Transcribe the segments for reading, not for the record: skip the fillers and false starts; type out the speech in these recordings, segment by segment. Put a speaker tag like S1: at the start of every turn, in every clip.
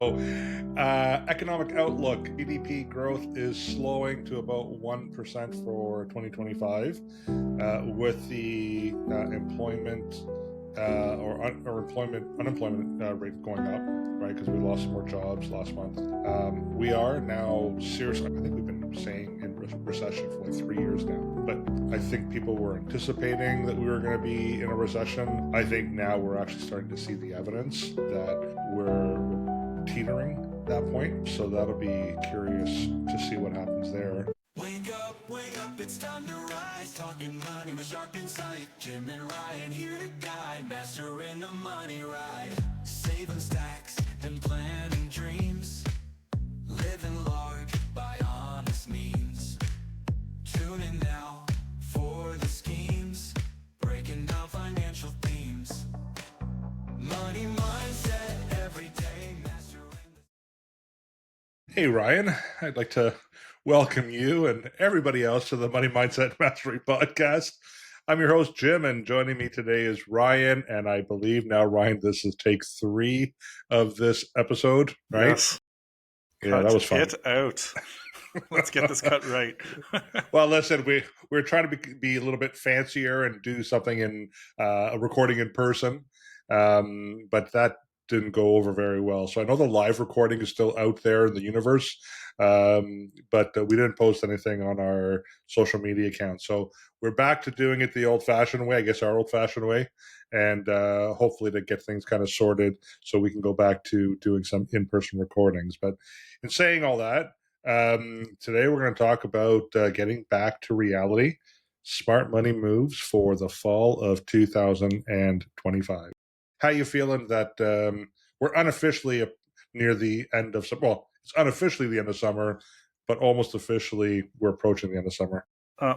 S1: Economic outlook, GDP growth is slowing to about 1% for 2025, with the employment or unemployment rate going up, right? Because we lost some more jobs last month. We are now seriously, I think we've been saying in recession for like 3 years now, but I think people were anticipating that we were going to be in a recession. I think now we're actually starting to see the evidence that we're teetering that point. So that'll be curious to see what happens there.
S2: Wake up, it's time to rise. Talking money with sharp insight. Jim and Ryan here to guide. Master in the money ride. Saving stacks and planning dreams. Living large by honest means. Tune in now for the schemes. Breaking down financial themes. Money mindset every day.
S1: Hey, Ryan, I'd like to welcome you and everybody else to the Money Mindset Mastery Podcast. I'm your host, Jim, and joining me today is Ryan. And I believe now, Ryan, this is take 3 of this episode, right?
S3: Yes.
S1: Yeah, that was fun.
S3: It out. Let's get this cut right.
S1: Well, listen, we're trying to be a little bit fancier and do something in a recording in person, but that didn't go over very well. So I know the live recording is still out there in the universe, but we didn't post anything on our social media account. So we're back to doing it the old-fashioned way, I guess our old-fashioned way, and hopefully to get things kind of sorted so we can go back to doing some in-person recordings. But in saying all that, today we're going to talk about getting back to reality, smart money moves for the fall of 2025. How you feeling that we're unofficially near the end of summer? Well, it's unofficially the end of summer, but almost officially we're approaching the end of summer.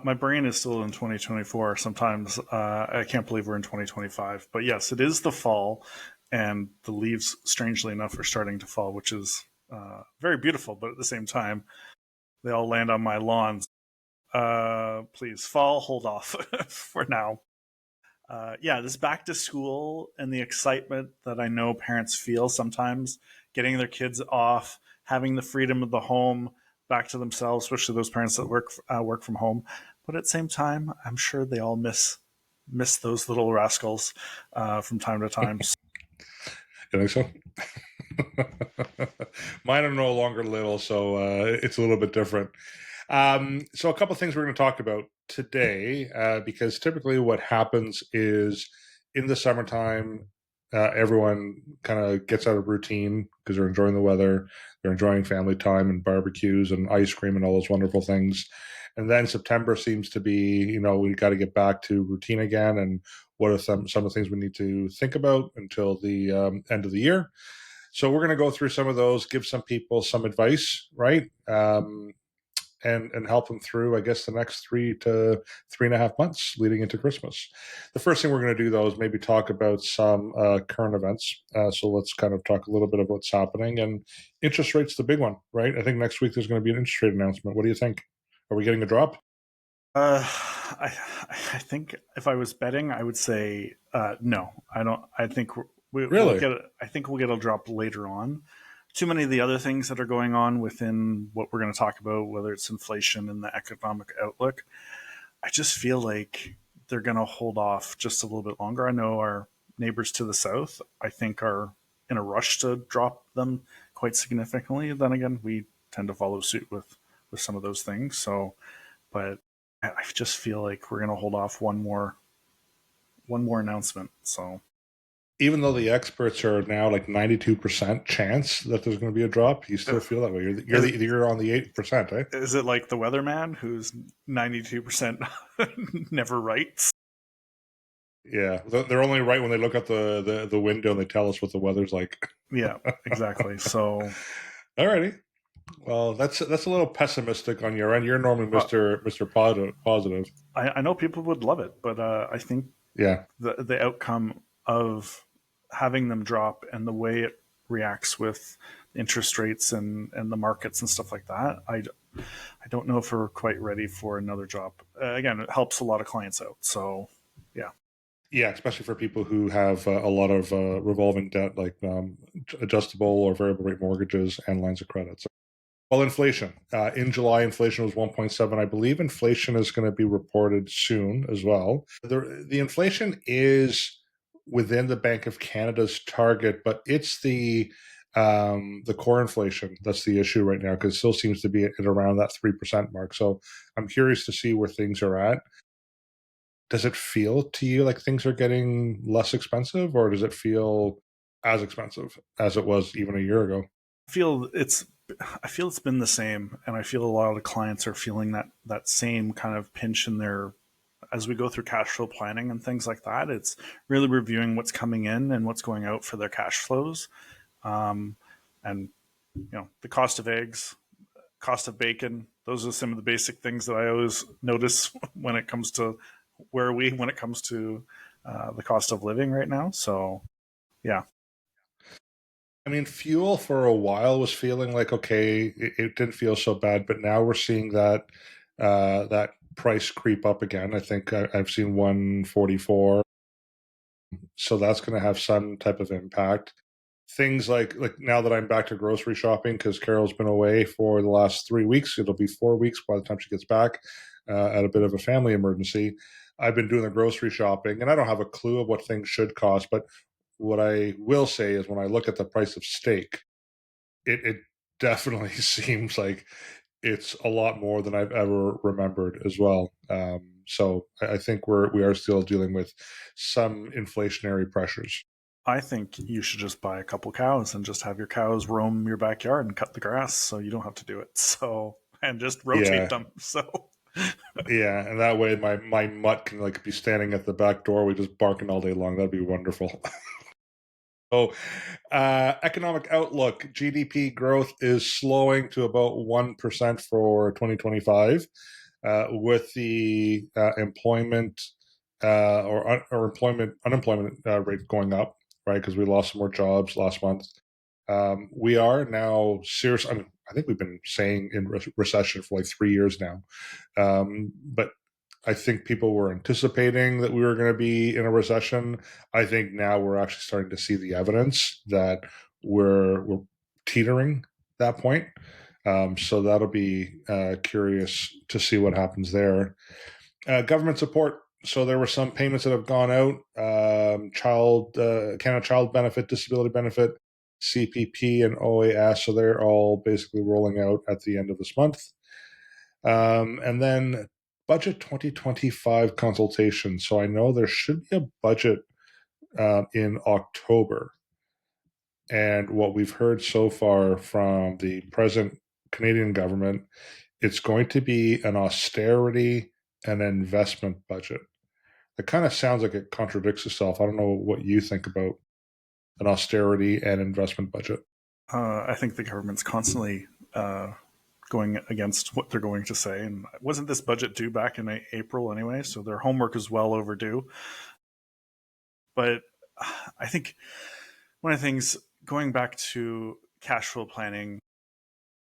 S3: My brain is still in 2024. Sometimes I can't believe we're in 2025. But yes, it is the fall, and the leaves, strangely enough, are starting to fall, which is very beautiful. But at the same time, they all land on my lawns. Please, fall, hold off for now. This back to school and the excitement that I know parents feel sometimes, getting their kids off, having the freedom of the home back to themselves, especially those parents that work from home. But at the same time, I'm sure they all miss those little rascals from time to time.
S1: You think so? Mine are no longer little, so it's a little bit different. So a couple of things we're going to talk about today, because typically what happens is in the summertime, everyone kind of gets out of routine because they're enjoying the weather, they're enjoying family time and barbecues and ice cream and all those wonderful things. And then September seems to be, we got to get back to routine again. And what are some of the things we need to think about until the end of the year? So we're going to go through some of those, give some people some advice, right? And help them through, I guess, the next 3 to 3.5 months leading into Christmas. The first thing we're going to do, though, is maybe talk about some current events. So let's kind of talk a little bit of what's happening. And interest rate's the big one, right? I think next week there's going to be an interest rate announcement. What do you think? Are we getting a drop?
S3: I think if I was betting, I would say no. I don't. I think
S1: Really?
S3: I think we'll get a drop later on. Too many of the other things that are going on within what we're going to talk about, whether it's inflation and the economic outlook, I just feel like they're going to hold off just a little bit longer. I know our neighbors to the south, I think, are in a rush to drop them quite significantly. Then again, we tend to follow suit with some of those things. So, but I just feel like we're going to hold off one more announcement. So,
S1: even though the experts are now like 92% chance that there's going to be a drop, you still feel that way. You're on the 8%, eh?
S3: Is it like the weatherman who's 92% never writes?
S1: Yeah, they're only right when they look out the window and they tell us what the weather's like.
S3: Yeah, exactly. So,
S1: alrighty. Well, that's a little pessimistic on your end. You're normally Mr. Positive.
S3: I know people would love it, but I think the outcome of having them drop and the way it reacts with interest rates and the markets and stuff like that, I don't know if we're quite ready for another drop. Again, it helps a lot of clients out. So, yeah.
S1: Yeah, especially for people who have a lot of revolving debt, like adjustable or variable rate mortgages and lines of credit. So, well, inflation. In July, inflation was 1.7. I believe inflation is going to be reported soon as well. The inflation is within the Bank of Canada's target, but it's the core inflation that's the issue right now, because it still seems to be at around that 3% mark. So I'm curious to see where things are at. Does it feel to you like things are getting less expensive, or does it feel as expensive as it was even a year ago?
S3: I feel it's I feel it's been the same, and I feel a lot of the clients are feeling that same kind of pinch in their as we go through cash flow planning and things like that. It's really reviewing what's coming in and what's going out for their cash flows, um, and the cost of eggs, cost of bacon. Those are some of the basic things that I always notice when it comes to when it comes to the cost of living right now. So yeah,
S1: I mean, fuel for a while was feeling like okay, it didn't feel so bad, but now we're seeing that price creep up again. I think I've seen 144, so that's going to have some type of impact. Things like now that I'm back to grocery shopping because Carol's been away for the last 3 weeks. It'll be 4 weeks by the time she gets back at a bit of a family emergency. I've been doing the grocery shopping, and I don't have a clue of what things should cost. But what I will say is, when I look at the price of steak, it definitely seems like it's a lot more than I've ever remembered as well. So I think we are still dealing with some inflationary pressures.
S3: I think you should just buy a couple cows and just have your cows roam your backyard and cut the grass so you don't have to do it. So, and just rotate
S1: Yeah,
S3: them. So,
S1: yeah, and that way my mutt can like be standing at the back doorway just barking all day long. That'd be wonderful. So, economic outlook: GDP growth is slowing to about 1% for 2025, with the employment or employment unemployment rate going up, right? Because we lost some more jobs last month. We are now serious. I mean, I think we've been saying in recession for like 3 years now, but I think people were anticipating that we were going to be in a recession. I think now we're actually starting to see the evidence that we're teetering that point. So that'll be curious to see what happens there. Government support. So there were some payments that have gone out. Canada Child Benefit, Disability Benefit, CPP, and OAS. So they're all basically rolling out at the end of this month. And then budget 2025 consultation. So I know there should be a budget in October. And what we've heard so far from the present Canadian government, it's going to be an austerity and investment budget. It kind of sounds like it contradicts itself. I don't know what you think about an austerity and investment budget.
S3: I think the government's constantly going against what they're going to say. And wasn't this budget due back in April anyway? So their homework is well overdue. But I think one of the things going back to cash flow planning,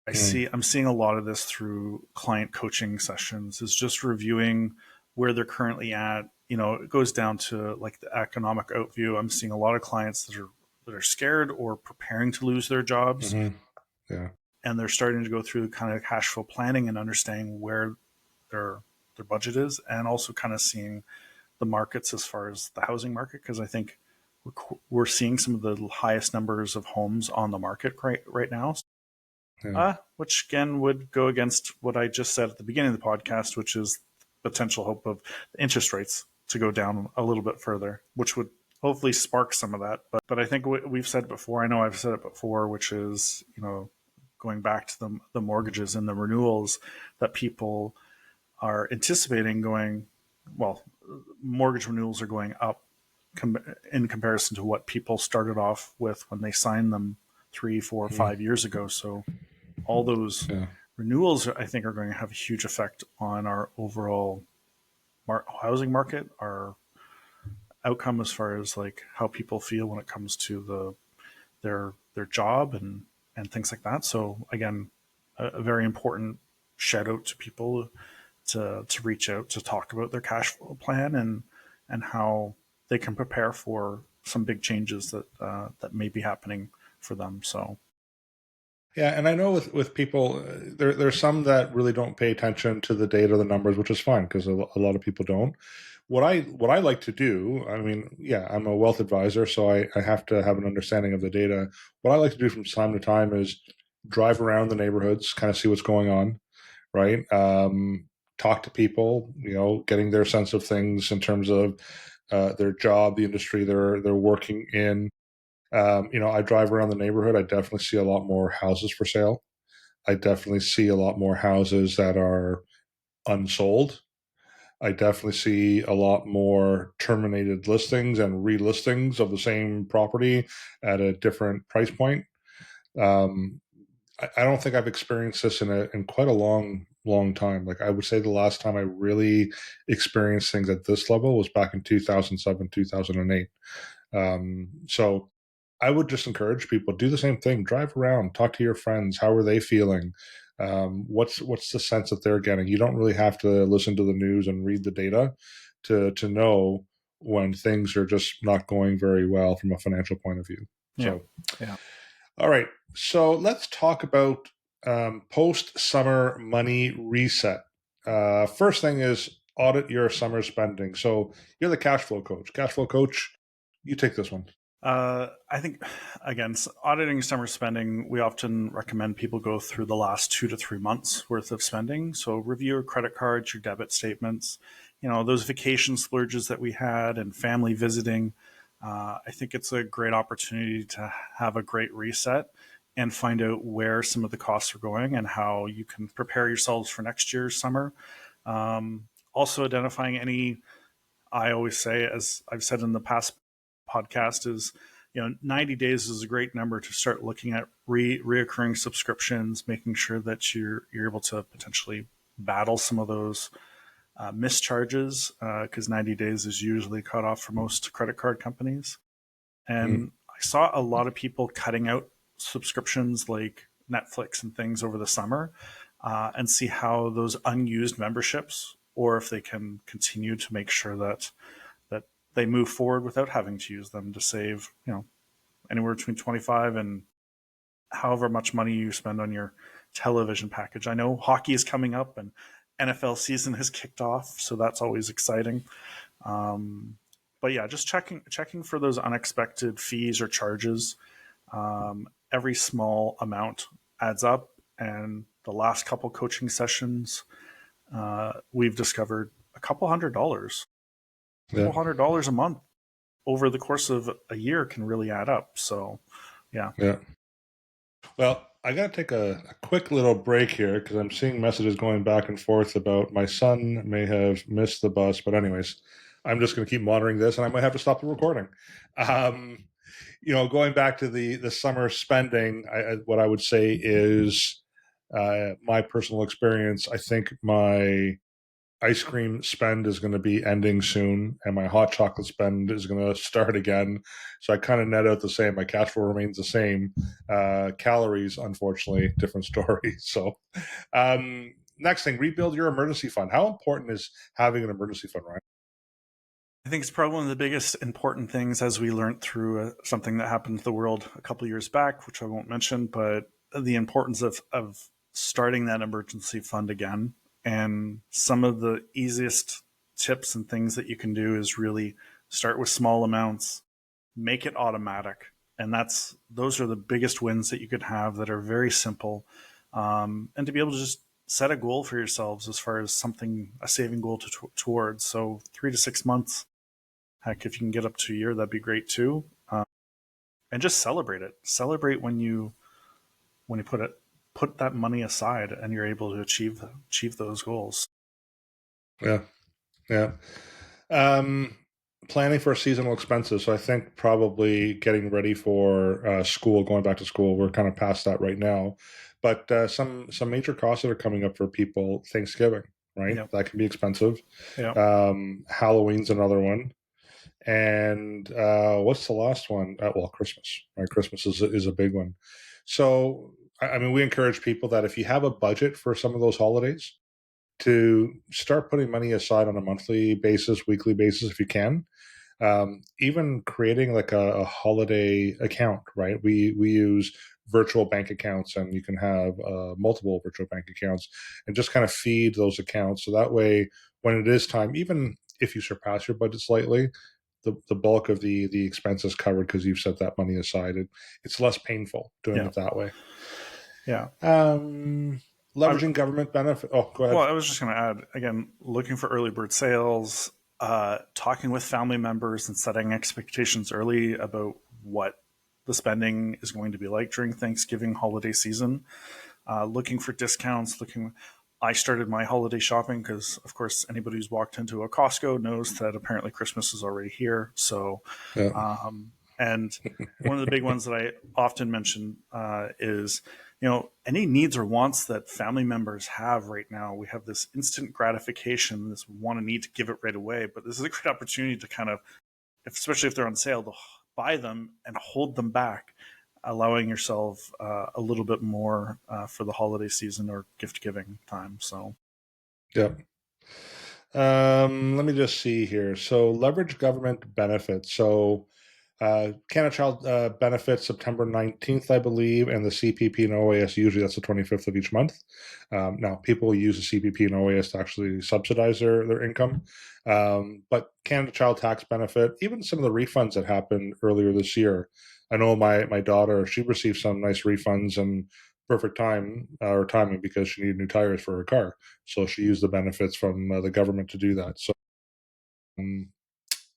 S1: Mm,
S3: I'm seeing a lot of this through client coaching sessions is just reviewing where they're currently at. It goes down to like the economic outview. I'm seeing a lot of clients that are scared or preparing to lose their jobs,
S1: hmm Yeah.
S3: and they're starting to go through kind of cash flow planning and understanding where their their budget is, and also kind of seeing the markets as far as the housing market, because I think we're seeing some of the highest numbers of homes on the market right now,
S1: Yeah.
S3: which again would go against what I just said at the beginning of the podcast, which is potential hope of interest rates to go down a little bit further, which would hopefully spark some of that. But I think we've said it before. I know I've said it before, which is going back to the mortgages and the renewals that people are anticipating going. Well, mortgage renewals are going up in comparison to what people started off with when they signed them 3, 4,
S1: Mm,
S3: 5 years ago. So all those
S1: yeah.
S3: renewals, I think, are going to have a huge effect on our overall housing market, our outcome as far as like how people feel when it comes to their job and things like that. So again, a very important shout out to people to reach out to talk about their cash flow plan and how they can prepare for some big changes that may be happening for them. So
S1: Yeah, and I know with people, there's some that really don't pay attention to the data, the numbers, which is fine because a lot of people don't. What I like to do, I mean, yeah, I'm a wealth advisor, so I have to have an understanding of the data. What I like to do from time to time is drive around the neighborhoods, kind of see what's going on, right? Talk to people, getting their sense of things in terms of their job, the industry they're working in. I drive around the neighborhood. I definitely see a lot more houses for sale. I definitely see a lot more houses that are unsold. I definitely see a lot more terminated listings and relistings of the same property at a different price point. Um, I don't think I've experienced this in quite a long time. Like I would say the last time I really experienced things at this level was back in 2007, 2008. So I would just encourage people do the same thing. Drive around, talk to your friends. How are they feeling? What's the sense that they're getting? You don't really have to listen to the news and read the data to know when things are just not going very well from a financial point of view.
S3: yeah,
S1: So,
S3: yeah.
S1: all right. So let's talk about post summer money reset. First thing is audit your summer spending. So you're the cash flow coach. Cash flow coach, you take this one.
S3: I think, again, auditing summer spending, we often recommend people go through the last 2 to 3 months worth of spending. So review your credit cards, your debit statements, those vacation splurges that we had and family visiting. I think it's a great opportunity to have a great reset and find out where some of the costs are going and how you can prepare yourselves for next year's summer. Also, identifying any, I always say, as I've said in the past podcast, is 90 days is a great number to start looking at reoccurring subscriptions, making sure that you're able to potentially battle some of those mischarges, because 90 days is usually cut off for most credit card companies.
S1: Mm,
S3: And I saw a lot of people cutting out subscriptions like Netflix and things over the summer, and see how those unused memberships, or if they can continue to make sure that they move forward without having to use them to save, anywhere between 25 and however much money you spend on your television package. I know hockey is coming up and NFL season has kicked off, so that's always exciting. Um, but yeah, just checking for those unexpected fees or charges. Every small amount adds up, and the last couple coaching sessions, we've discovered a
S1: yeah,
S3: couple $100 a month over the course of a year can really add up. So, yeah,
S1: yeah. Well, I got to take a quick little break here because I'm seeing messages going back and forth about my son may have missed the bus. But anyways, I'm just going to keep monitoring this, and I might have to stop the recording. Um, going back to the summer spending, what I would say is my personal experience. I think my ice cream spend is going to be ending soon, and my hot chocolate spend is going to start again. So I kind of net out the same. My cash flow remains the same. Calories, unfortunately, different story. So, next thing, rebuild your emergency fund. How important is having an emergency fund, Ryan?
S3: I think it's probably one of the biggest important things as we learned through something that happened to the world a couple of years back, which I won't mention, but the importance of starting that emergency fund again. And some of the easiest tips and things that you can do is really start with small amounts, make it automatic. And those are the biggest wins that you could have that are very simple. And to be able to just set a goal for yourselves as far as a saving goal towards. So 3 to 6 months. Heck, if you can get up to a year, that'd be great too. And just celebrate it. Celebrate when you put that money aside and you're able to achieve those goals.
S1: Yeah, yeah. Um, Planning for seasonal expenses. So I think probably getting ready for school, going back to school. We're kind of past that right now, but some major costs that are coming up for people. Thanksgiving, right?
S3: Yep.
S1: That can be expensive.
S3: Yep.
S1: Halloween's another one, and what's the last one? Well, Christmas. Right, Christmas is a big one. So I mean, we encourage people that if you have a budget for some of those holidays, to start putting money aside on a monthly basis, weekly basis, if you can, Even creating like a holiday account, right? We use virtual bank accounts, and you can have multiple virtual bank accounts, and just kind of feed those accounts so that way when it is time, even if you surpass your budget slightly, the bulk of the expense is covered because you've set that money aside. It's less painful doing
S3: Yeah.
S1: it that way.
S3: Yeah.
S1: Um,
S3: I,
S1: Leveraging government benefit. Oh, go
S3: well,
S1: ahead.
S3: I was just going to add again, looking for early bird sales, talking with family members and setting expectations early about what the spending is going to be like during Thanksgiving holiday season. Looking for discounts. I started my holiday shopping because, of course, anybody who's walked into a Costco knows that apparently Christmas is already here. So,
S1: Yeah.
S3: and one of the big ones that I often mention is, any needs or wants that family members have right now. We have this instant gratification, this want to need to give it right away, but this is a great opportunity to kind of, especially if they're on sale, to buy them and hold them back, allowing yourself a little bit more for the holiday season or gift giving time. So,
S1: Yeah. Let me just see here. So leverage government benefits. So Canada Child benefits September 19th, I believe, and the CPP and OAS usually that's the 25th of each month. Now, people use the CPP and OAS to actually subsidize their income. But Canada Child tax benefit, even some of the refunds that happened earlier this year. I know my daughter, she received some nice refunds and perfect time or timing because she needed new tires for her car. So she used the benefits from the government to do that. Um,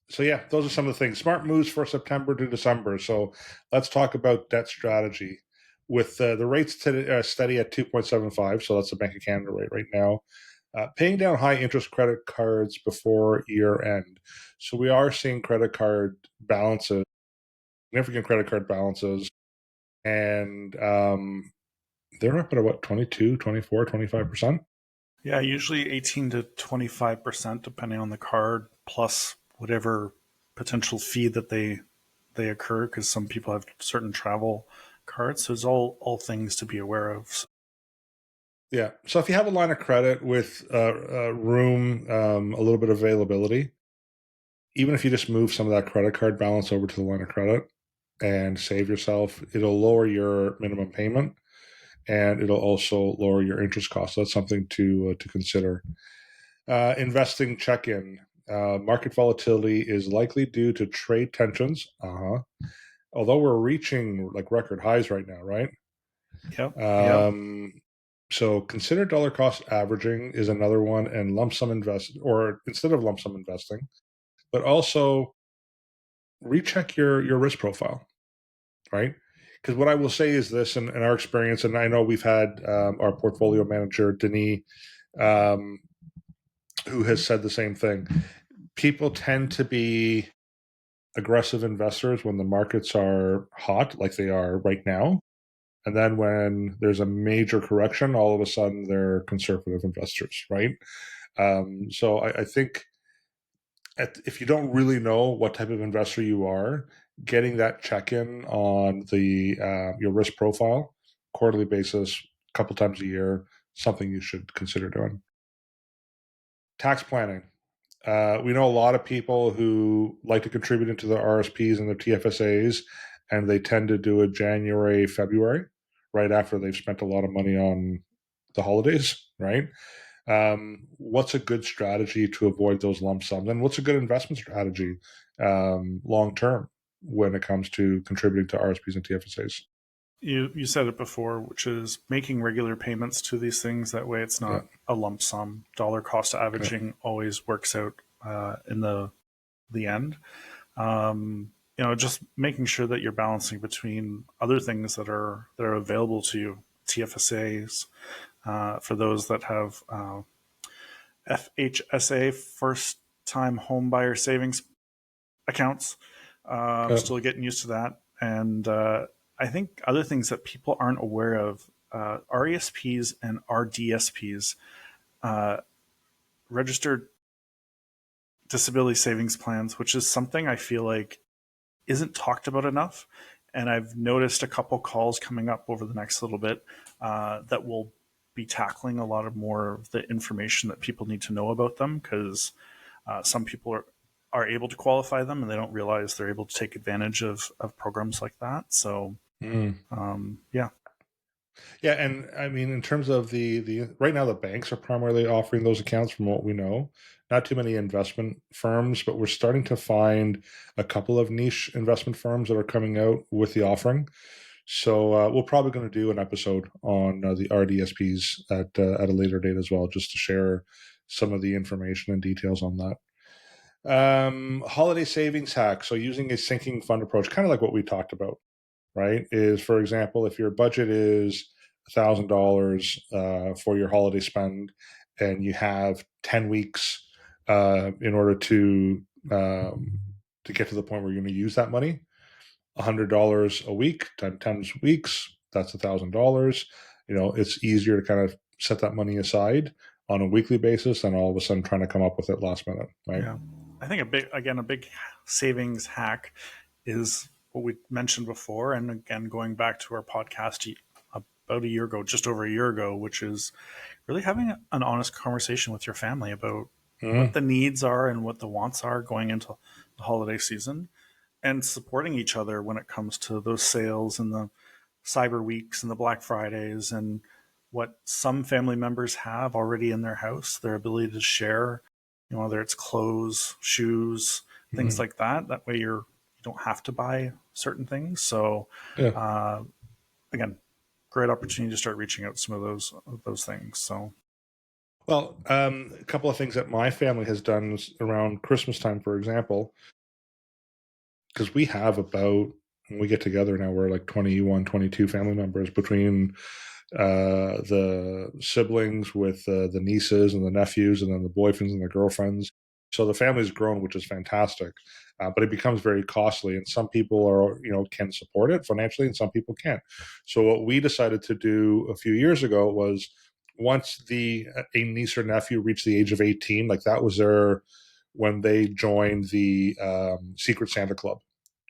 S1: so yeah, those are some of the things. Smart moves for September to December. So let's talk about debt strategy. With the rates steady at 2.75, so that's the Bank of Canada rate right now. Paying down high interest credit cards before year end. So we are seeing credit card balances, significant credit card balances, and they're up at what, 22, 24, 25%.
S3: yeah, usually 18 to 25%, depending on the card, plus whatever potential fee that they occur, because some people have certain travel cards. So it's all things to be aware of. So,
S1: Yeah. So if you have a line of credit with room, a little bit of availability, even if you just move some of that credit card balance over to the line of credit and save yourself, it'll lower your minimum payment and it'll also lower your interest costs. So that's something to consider. Investing check-in. Market volatility is likely due to trade tensions. Although we're reaching like record highs right now, right?
S3: yep, yep.
S1: Um, so consider dollar cost averaging is another one, and lump sum invest, or instead of lump sum investing, but also recheck your risk profile, right? Because what I will say is this, in our experience, and I know we've had our portfolio manager Denis, um, who has said the same thing. People tend to be aggressive investors when the markets are hot, like they are right now. And then when there's a major correction, all of a sudden they're conservative investors, right? So I think if you don't really know what type of investor you are, getting that check in on the your risk profile, quarterly basis, a couple times a year, something you should consider doing. Tax planning. We know a lot of people who like to contribute into their RSPs and their TFSAs, and they tend to do it January, February, right after they've spent a lot of money on the holidays, right? What's a good strategy to avoid those lump sums? And what's a good investment strategy long term when it comes to contributing to RSPs and TFSAs?
S3: You said it before, which is making regular payments to these things. That way, it's
S1: Yeah,
S3: not a lump sum. Dollar cost
S1: yeah,
S3: averaging always works out in the end. Just making sure that you're balancing between other things that are available to you, TFSAs for those that have FHSA, first time home buyer savings accounts.
S1: yeah,
S3: Still getting used to that, and I think other things that people aren't aware of, RESPs and RDSPs, registered disability savings plans, which is something I feel like isn't talked about enough. And I've noticed a couple calls coming up over the next little bit that will be tackling a lot of more of the information that people need to know about them, because some people are able to qualify them, and they don't realize they're able to take advantage of programs like that. So,
S1: Mm.
S3: yeah.
S1: Yeah, and I mean, in terms of the right now, the banks are primarily offering those accounts, from what we know. Not too many investment firms, but we're starting to find a couple of niche investment firms that are coming out with the offering. So we're probably going to do an episode on the RDSPs at a later date as well, just to share some of the information and details on that. Holiday savings hack. So using a sinking fund approach, kind of like what we talked about, right? Is, for example, if your budget is $1,000 for your holiday spend, and you have 10 weeks in order um, to get to the point where you're going to use that money, $100 a week times 10 weeks, that's $1,000. It's easier to kind of set that money aside on a weekly basis than all of a sudden trying to come up with it last minute, right?
S3: Yeah. I think a big savings hack is what we mentioned before. And again, going back to our podcast about a year ago, just over a year ago, which is really having an honest conversation with your family about what
S1: Mm-hmm.
S3: the needs are and what the wants are going into the holiday season, and supporting each other when it comes to those sales and the cyber weeks and the Black Fridays, and what some family members have already in their house, their ability to share, whether it's clothes, shoes, things
S1: Mm-hmm.
S3: like that. That way you don't have to buy certain things. So
S1: Yeah.
S3: uh, again, great opportunity to start reaching out to some of those things. So
S1: Well, a couple of things that my family has done is around Christmas time, for example, because we have about, when we get together now, we're like 21, 22 family members between the siblings with the nieces and the nephews, and then the boyfriends and the girlfriends. So the family's grown, which is fantastic, but it becomes very costly. And some people can support it financially, and some people can't. So what we decided to do a few years ago was, once a niece or nephew reached the age of 18, like that was their when they joined the Secret Santa Club,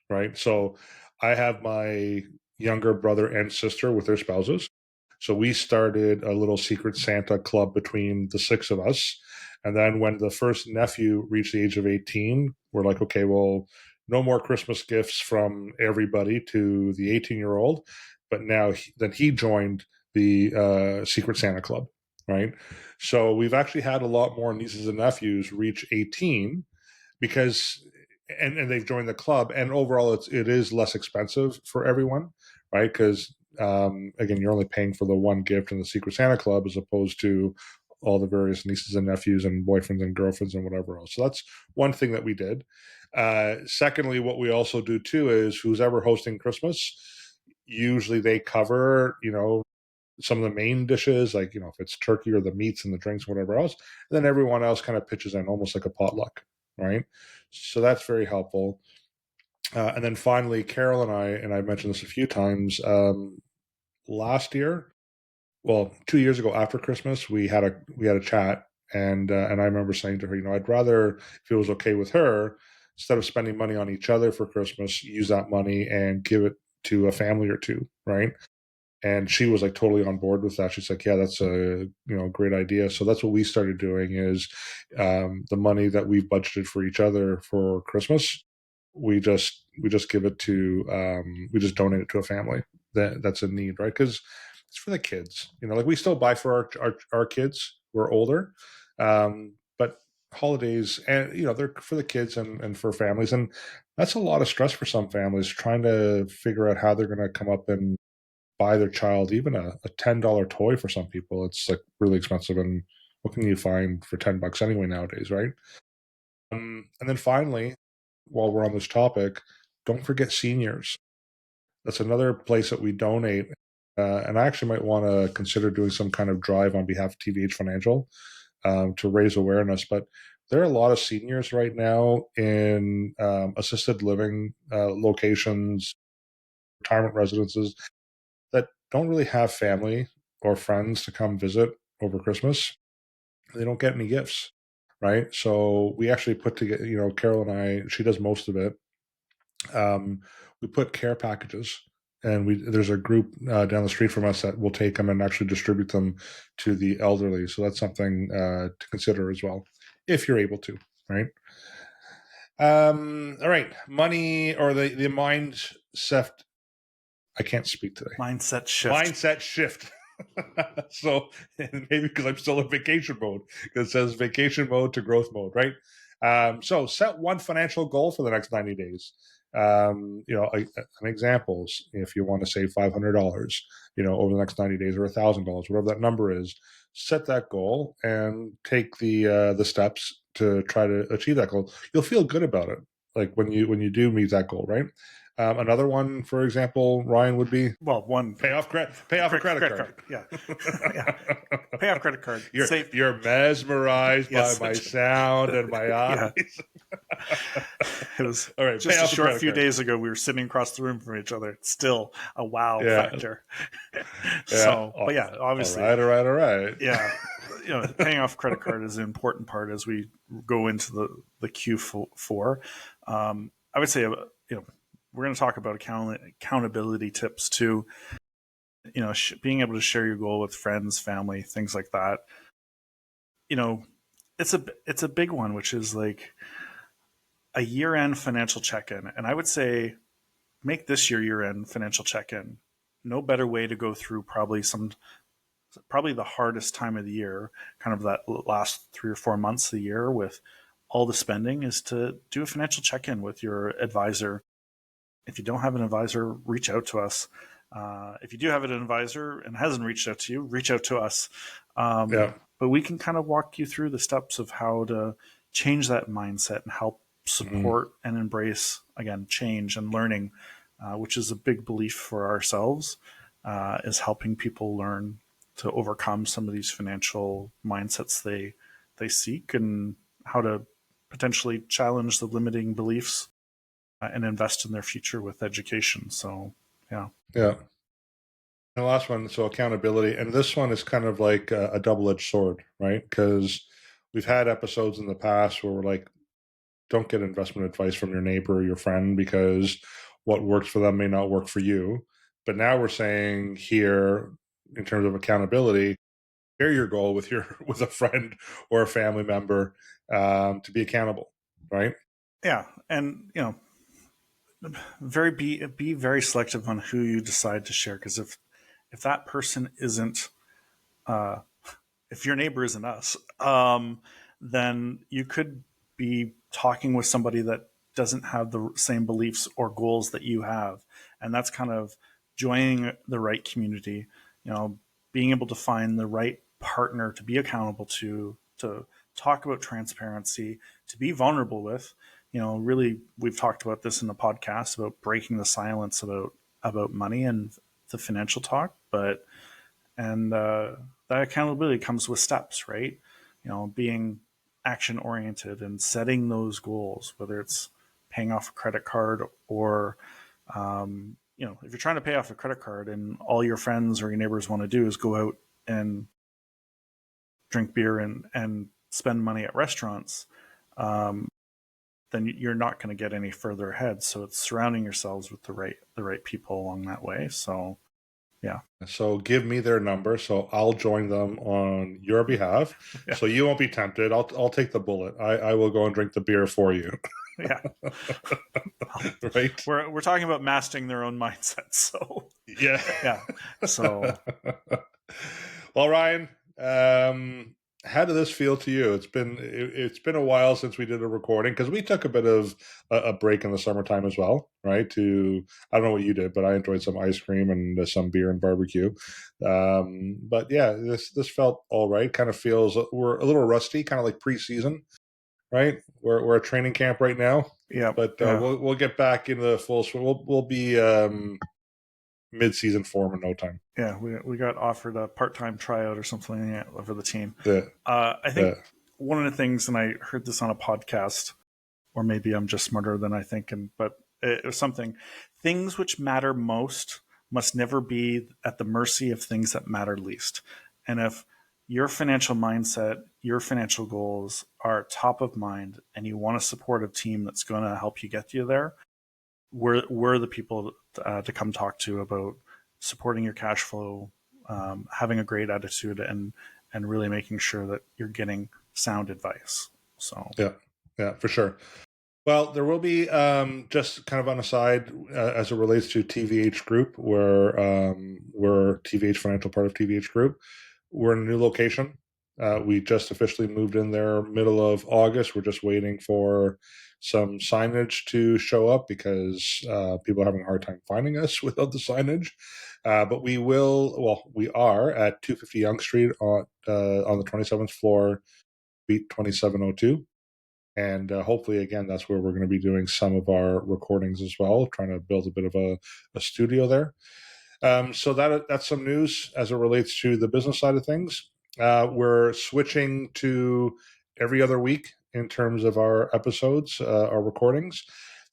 S1: right? So I have my younger brother and sister with their spouses. So we started a little Secret Santa club between the six of us. And then when the first nephew reached the age of 18, we're like, okay, well, no more Christmas gifts from everybody to the 18-year-old. But now then he joined the Secret Santa Club, right? So we've actually had a lot more nieces and nephews reach 18, because and they've joined the club, and overall it is less expensive for everyone, right? Because again, you're only paying for the one gift in the Secret Santa Club, as opposed to all the various nieces and nephews and boyfriends and girlfriends and whatever else. So that's one thing that we did. Secondly, what we also do too is, who's ever hosting Christmas, usually they cover some of the main dishes, like if it's turkey or the meats and the drinks, whatever else, and then everyone else kind of pitches in, almost like a potluck, right? So that's very helpful. And then finally, Carol and I mentioned this a few times. Last year, well, 2 years ago after Christmas, we had a chat, and I remember saying to her, I'd rather, if it was okay with her, instead of spending money on each other for Christmas, use that money and give it to a family or two, right? And she was like totally on board with that. She's like, yeah, that's a great idea. So that's what we started doing, is the money that we've budgeted for each other for Christmas, we just give it to we just donate it to a family that's in need, right? Because it's for the kids, like we still buy for our kids who are older, but holidays, and they're for the kids and for families, and that's a lot of stress for some families, trying to figure out how they're going to come up and buy their child even a $10 toy. For some people, it's like really expensive, and what can you find for $10 anyway nowadays, right? And then finally, while we're on this topic, don't forget seniors. That's another place that we donate. And I actually might want to consider doing some kind of drive on behalf of TVH Financial, to raise awareness. But there are a lot of seniors right now in assisted living locations, retirement residences, that don't really have family or friends to come visit over Christmas. They don't get any gifts, right? So we actually put together, Carol and I, she does most of it. Um, we put care packages, and there's a group down the street from us that will take them and actually distribute them to the elderly. So that's something to consider as well, if you're able to, right? All right, money or the mindset. I can't speak today.
S3: Mindset shift.
S1: Mindset shift. So maybe because I'm still in vacation mode, because it says vacation mode to growth mode, right? So set one financial goal for the next 90 days. An example is if you want to save $500, over the next 90 days, or $1,000, whatever that number is, set that goal and take the steps to try to achieve that goal. You'll feel good about it, like when you do meet that goal, right? Another one, for example, Ryan, would be
S3: Well, one
S1: pay off a credit card.
S3: Yeah, yeah. Pay off credit card.
S1: You're
S3: Save.
S1: you're mesmerized by
S3: Yes.
S1: my sound and my
S3: Yeah.
S1: eyes.
S3: It was
S1: All right,
S3: just
S1: pay
S3: a
S1: off a
S3: short
S1: credit
S3: few
S1: card.
S3: days ago. We were sitting across the room from each other. It's still a wow
S1: Yeah,
S3: factor.
S1: yeah.
S3: So, but yeah, obviously,
S1: All right.
S3: yeah, paying off credit card is an important part as we go into the Q4. I would say, we're going to talk about accountability tips too. Being able to share your goal with friends, family, things like that. It's a big one, which is like a year-end financial check-in, and I would say make this your year-end financial check-in. No better way to go through probably the hardest time of the year, kind of that last 3 or 4 months of the year with all the spending, is to do a financial check-in with your advisor. If you don't have an advisor, reach out to us. If you do have an advisor and hasn't reached out to you, reach out to us.
S1: Yeah.
S3: But we can kind of walk you through the steps of how to change that mindset and help
S1: Mhm.
S3: support and embrace, again, change and learning, which is a big belief for ourselves, is helping people learn to overcome some of these financial mindsets they seek, and how to potentially challenge the limiting beliefs, and invest in their future with education. So, yeah.
S1: Yeah. And the last one, so accountability, and this one is kind of like a double-edged sword, right? Because we've had episodes in the past where we're like, don't get investment advice from your neighbor or your friend, because what works for them may not work for you. But now we're saying here, in terms of accountability, share your goal with with a friend or a family member, to be accountable, right?
S3: Yeah. And, be very selective on who you decide to share. Because if that person isn't, uh, if your neighbor isn't us, then you could be talking with somebody that doesn't have the same beliefs or goals that you have. And that's kind of joining the right community, being able to find the right partner to be accountable to talk about transparency, to be vulnerable with. Really, we've talked about this in the podcast about breaking the silence about money and the financial talk, but and that accountability comes with steps, right? Being action oriented and setting those goals, whether it's paying off a credit card or, if you're trying to pay off a credit card and all your friends or your neighbors want to do is go out and drink beer and spend money at restaurants, then you're not going to get any further ahead. So it's surrounding yourselves with the right people along that way. So, yeah.
S1: So give me their number, so I'll join them on your behalf,
S3: Yeah.
S1: so you won't be tempted. I'll take the bullet. I will go and drink the beer for you.
S3: Yeah.
S1: Right?
S3: We're talking about mastering their own mindset. So,
S1: Yeah.
S3: yeah. So,
S1: Well, Ryan, how did this feel to you? It's been a while since we did a recording, because we took a bit of a break in the summertime as well, right? I don't know what you did, but I enjoyed some ice cream and some beer and barbecue. But yeah, this felt all right. Kind of feels we're a little rusty, kind of like preseason, right? We're at training camp right now,
S3: yeah.
S1: but
S3: Yeah.
S1: we'll get back into the full swing. We'll be mid-season form in no time.
S3: Yeah. We got offered a part-time tryout or something for the team.
S1: The
S3: I think
S1: the
S3: one of the things, and I heard this on a podcast, or maybe I'm just smarter than I think, but it was something. Things which matter most must never be at the mercy of things that matter least. And if your financial mindset, your financial goals are top of mind, and you want to support a team that's going to help you get you there, we're the people to come talk to about supporting your cash flow, having a great attitude, and really making sure that you're getting sound advice. So,
S1: yeah, for sure. Well, there will be just kind of on a side as it relates to TVH Group, where we're TVH Financial, part of TVH Group. We're in a new location. We just officially moved in there middle of August. We're just waiting for some signage to show up because people are having a hard time finding us without the signage. But we will. Well, we are at 250 Yonge Street on the 27th floor, Suite 2702. And hopefully, again, that's where we're going to be doing some of our recordings as well, trying to build a bit of a studio there. So that's some news as it relates to the business side of things. We're switching to every other week in terms of our episodes, our recordings.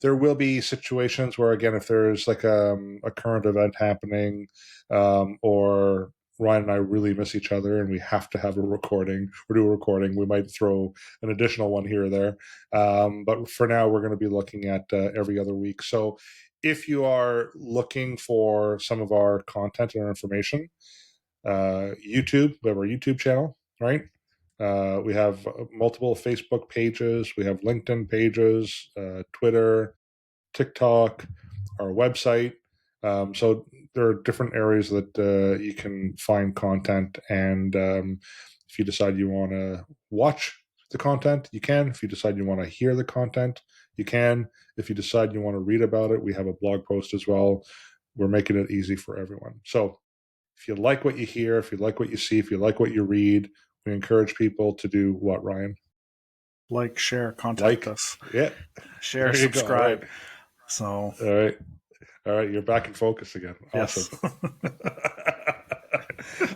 S1: There will be situations where, again, if there's like a current event happening, or Ryan and I really miss each other and we have to have a recording or do a recording, we might throw an additional one here or there. But for now, we're going to be looking at every other week. So if you are looking for some of our content and our information, YouTube, we have our YouTube channel, right? We have multiple Facebook pages, we have LinkedIn pages, Twitter, TikTok, our website. So there are different areas that you can find content. And if you decide you want to watch the content, you can. If you decide you want to hear the content, you can. If you decide you want to read about it, we have a blog post as well. We're making it easy for everyone. So if you like what you hear, if you like what you see, if you like what you read, we encourage people to do what, Ryan?
S3: Like, share, contact us.
S1: Yeah.
S3: Share,
S1: There you go.
S3: subscribe.
S1: All right.
S3: So,
S1: All right. All right. You're back in focus again. Awesome.
S3: yes.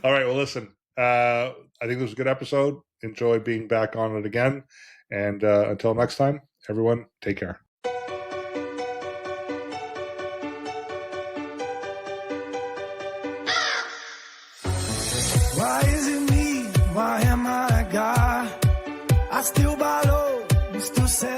S1: All right. Well, listen, I think this was a good episode. Enjoy being back on it again. And until next time, everyone, take care.
S2: Why is it me? Why am I a guy? I still buy low, you still sell